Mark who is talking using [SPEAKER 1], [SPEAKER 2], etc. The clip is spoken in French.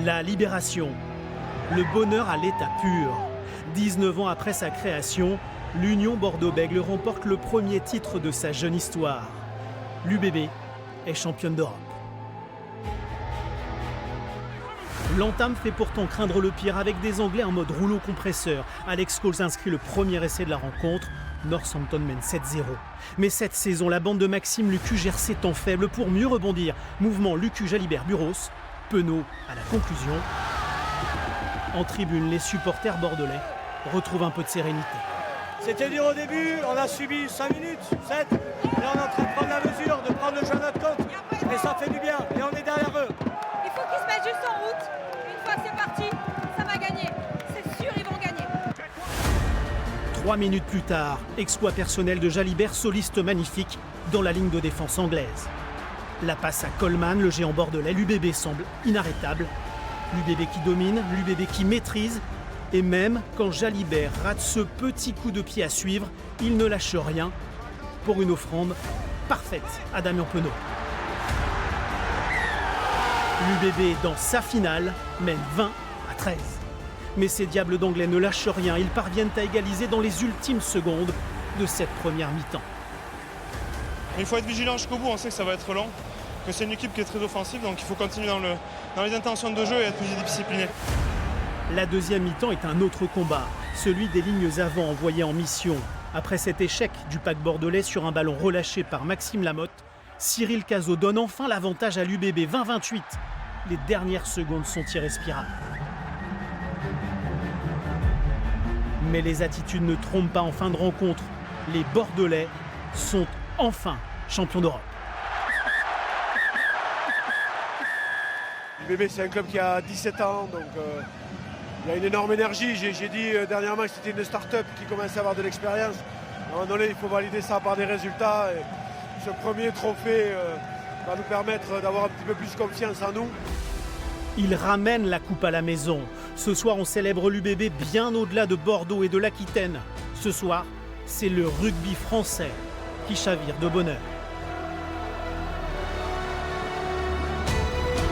[SPEAKER 1] La libération, le bonheur à l'état pur. 19 ans après sa création, l'Union Bordeaux-Bègles remporte le premier titre de sa jeune histoire. L'UBB est championne d'Europe. L'entame fait pourtant craindre le pire avec des Anglais en mode rouleau compresseur. Alex Scholes inscrit le premier essai de la rencontre. Northampton mène 7-0. Mais cette saison, la bande de Maxime Lucu gère ses temps faibles pour mieux rebondir. Mouvement Lucu-Jalibert-Buros. Penaud à la conclusion. En tribune, les supporters bordelais retrouvent un peu de sérénité.
[SPEAKER 2] C'était dur au début, on a subi 5 minutes, 7. Là on est en train de prendre la mesure, de prendre le jeu à notre compte. Et ça fait du bien, et on est derrière eux.
[SPEAKER 3] Il faut qu'ils se mettent juste en route. Une fois que c'est parti, ça va gagner. C'est sûr, ils vont gagner.
[SPEAKER 1] 3 minutes plus tard, exploit personnel de Jalibert, soliste magnifique dans la ligne de défense anglaise. La passe à Coleman, le géant bordelais, l'UBB semble inarrêtable. L'UBB qui domine, l'UBB qui maîtrise. Et même quand Jalibert rate ce petit coup de pied à suivre, il ne lâche rien pour une offrande parfaite à Damien Penaud. L'UBB dans sa finale mène 20-13. Mais ces diables d'anglais ne lâchent rien, ils parviennent à égaliser dans les ultimes secondes de cette première mi-temps.
[SPEAKER 4] Il faut être vigilant jusqu'au bout, on sait que ça va être long, que c'est une équipe qui est très offensive, donc il faut continuer dans les intentions de jeu et être plus discipliné.
[SPEAKER 1] La deuxième mi-temps est un autre combat, celui des lignes avant envoyées en mission. Après cet échec du pack bordelais sur un ballon relâché par Maxime Lamotte, Cyril Cazot donne enfin l'avantage à l'UBB 20-28. Les dernières secondes sont irrespirables. Mais les attitudes ne trompent pas en fin de rencontre. Les Bordelais sont enfin champions d'Europe.
[SPEAKER 5] L'UBB, c'est un club qui a 17 ans, donc il y a une énorme énergie. J'ai dit dernièrement que c'était une start-up qui commençait à avoir de l'expérience. À un moment donné, il faut valider ça par des résultats. Et ce premier trophée va nous permettre d'avoir un petit peu plus confiance en nous.
[SPEAKER 1] Il ramène la coupe à la maison. Ce soir, on célèbre l'UBB bien au-delà de Bordeaux et de l'Aquitaine. Ce soir, c'est le rugby français qui chavire de bonheur.